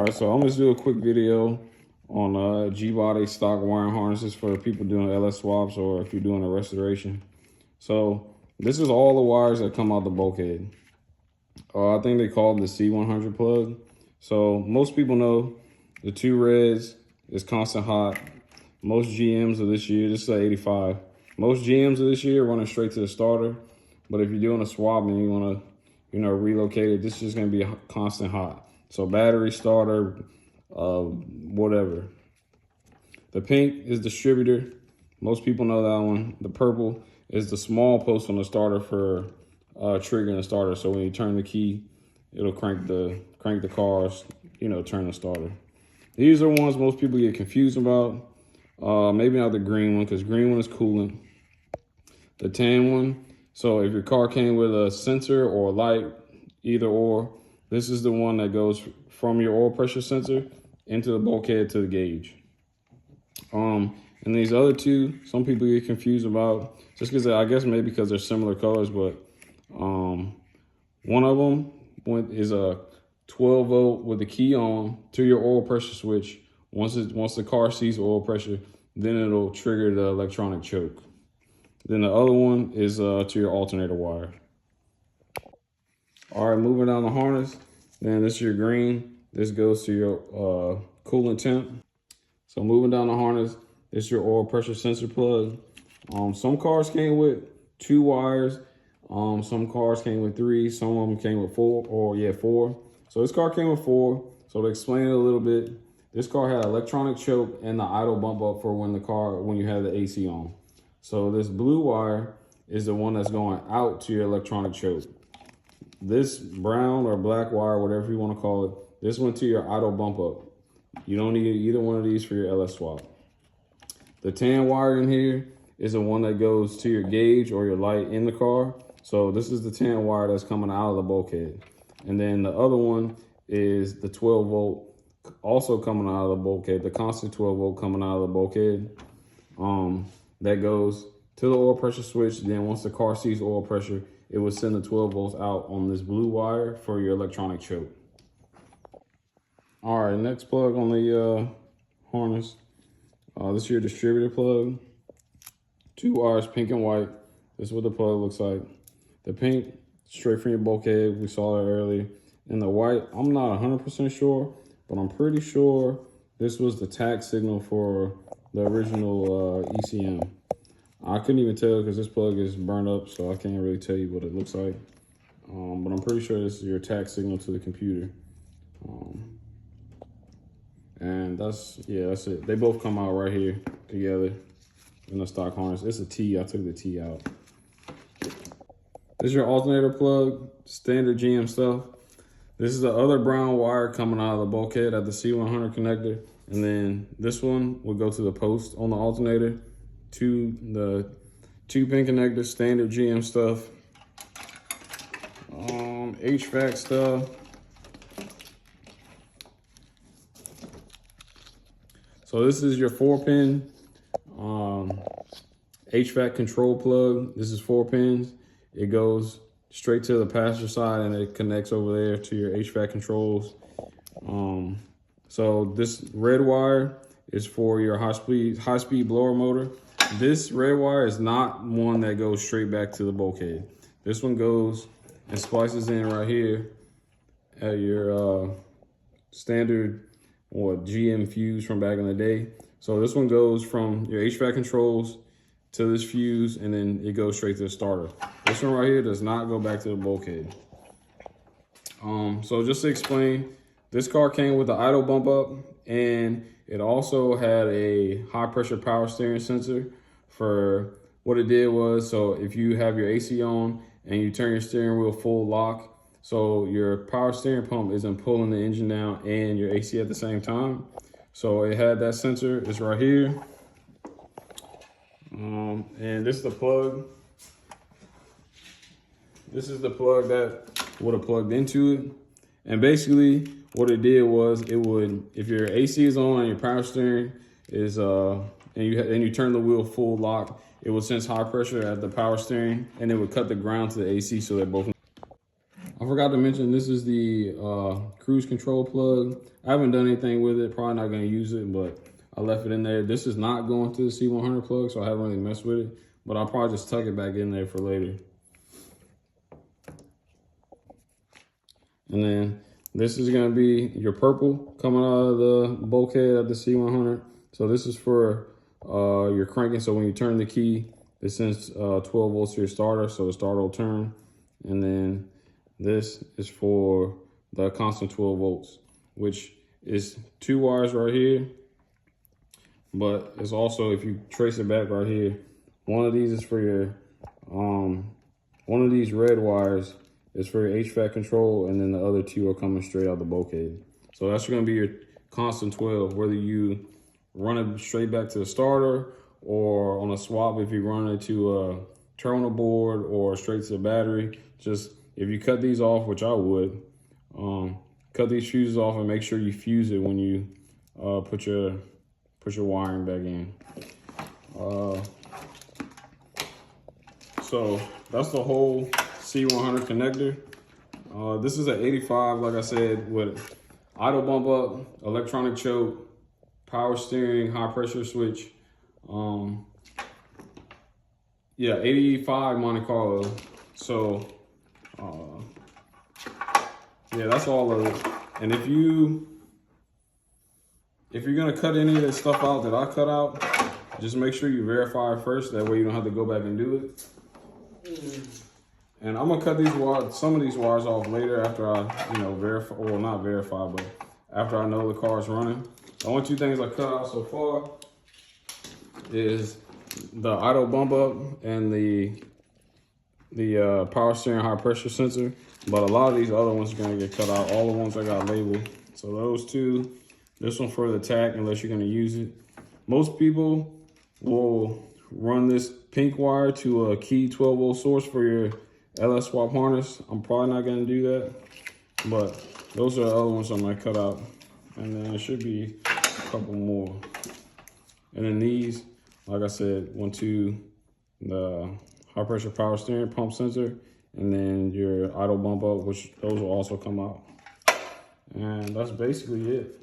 All right, so I'm just do a quick video on G-body stock wiring harnesses for people doing LS swaps or if you're doing a restoration. So this is all the wires that come out the bulkhead. I think they call it the C100 plug. So most people know the two reds is constant hot. Most GMs of this year, this is an 85. Most GMs of this year running straight to the starter. But if you're doing a swap and you want to, relocate it, this is just going to be a constant hot. So battery, starter, whatever. The pink is distributor. Most people know that one. The purple is the small post on the starter for triggering the starter. So when you turn the key, it'll crank the cars, turn the starter. These are ones most people get confused about. Maybe not the green one, because green one is coolant. The tan one, so if your car came with a sensor or light, either or, this is the one that goes from your oil pressure sensor into the bulkhead to the gauge. And these other two, some people get confused about, just because I guess maybe because they're similar colors, but one of them is a 12 volt with the key on to your oil pressure switch. Once the car sees oil pressure, then it'll trigger the electronic choke. Then the other one is to your alternator wire. All right, moving down the harness. Then this is your green. This goes to your coolant temp. So moving down the harness, this is your oil pressure sensor plug. Some cars came with 2 wires. Some cars came with 3. Some of them came with 4. So this car came with 4. So to explain it a little bit, this car had electronic choke and the idle bump up for when you have the AC on. So this blue wire is the one that's going out to your electronic choke. This brown or black wire, whatever you want to call it, this went to your idle bump up. You don't need either one of these for your LS swap. The tan wire in here is the one that goes to your gauge or your light in the car. So this is the tan wire that's coming out of the bulkhead. And then the other one is the 12 volt also coming out of the bulkhead, the constant 12 volt coming out of the bulkhead. That goes to the oil pressure switch. Then once the car sees oil pressure, it will send the 12 volts out on this blue wire for your electronic choke. All right, next plug on the harness. This is your distributor plug. 2 wires, pink and white. This is what the plug looks like. The pink, straight from your bulkhead. We saw that earlier. And the white, I'm not 100% sure, but I'm pretty sure this was the tach signal for the original ECM. I couldn't even tell because this plug is burned up, so I can't really tell you what it looks like. But I'm pretty sure this is your tach signal to the computer. And that's it. They both come out right here together in the stock harness. It's a T, I took the T out. This is your alternator plug, standard GM stuff. This is the other brown wire coming out of the bulkhead at the C100 connector. And then this one will go to the post on the alternator, to the 2-pin connector, standard GM stuff, HVAC stuff. So this is your 4-pin HVAC control plug. This is 4 pins. It goes straight to the passenger side and it connects over there to your HVAC controls. So this red wire is for your high speed blower motor. This red wire is not one that goes straight back to the bulkhead. This one goes and splices in right here at your standard GM fuse from back in the day. So this one goes from your HVAC controls to this fuse, and then it goes straight to the starter. This one right here does not go back to the bulkhead. So just to explain, this car came with the idle bump up, and it also had a high pressure power steering sensor. For what it did was, so if you have your AC on and you turn your steering wheel full lock, so your power steering pump isn't pulling the engine down and your AC at the same time. So it had that sensor, it's right here. And this is the plug. This is the plug that would have plugged into it. And basically what it did was, it would, if your AC is on and your power steering is, and you turn the wheel full lock, it would sense high pressure at the power steering and it would cut the ground to the AC so that both. I forgot to mention, this is the cruise control plug. I haven't done anything with it, probably not gonna use it, but I left it in there. This is not going to the C100 plug, so I haven't really messed with it, but I'll probably just tuck it back in there for later. And then this is gonna be your purple coming out of the bulkhead of the C100. So this is for your cranking. So when you turn the key, it sends 12 volts to your starter, so the starter will turn. And then this is for the constant 12 volts, which is 2 wires right here. But it's also, if you trace it back right here, one of these is for your, one of these red wires is for your HVAC control, and then the other 2 are coming straight out the bulkhead. So that's gonna be your constant 12, whether you run it straight back to the starter or on a swap if you run it to a terminal board or straight to the battery. Just, if you cut these off, which I would, cut these fuses off and make sure you fuse it when you put your wiring back in. So that's the whole C100 connector. This is an 85, like I said, with idle bump up, electronic choke, power steering, high pressure switch. Yeah, 85 Monte Carlo. So yeah, that's all of it. And if you're gonna cut any of this stuff out that I cut out, just make sure you verify it first. That way you don't have to go back and do it. And I'm gonna cut these wires, some of these wires off later after I, verify, or not verify, but after I know the car is running. The only 2 things I cut out so far is the idle bump up and the power steering high pressure sensor. But a lot of these other ones are gonna get cut out. All the ones I got labeled. So those 2, this one for the tach unless you're gonna use it. Most people will run this pink wire to a key 12 volt source for your LS swap harness. I'm probably not gonna do that, but those are the other ones I'm gonna cut out. And then there should be a couple more. And then these, like I said, 1, 2, the high pressure power steering pump sensor, and then your idle bump up, which those will also come out. And that's basically it.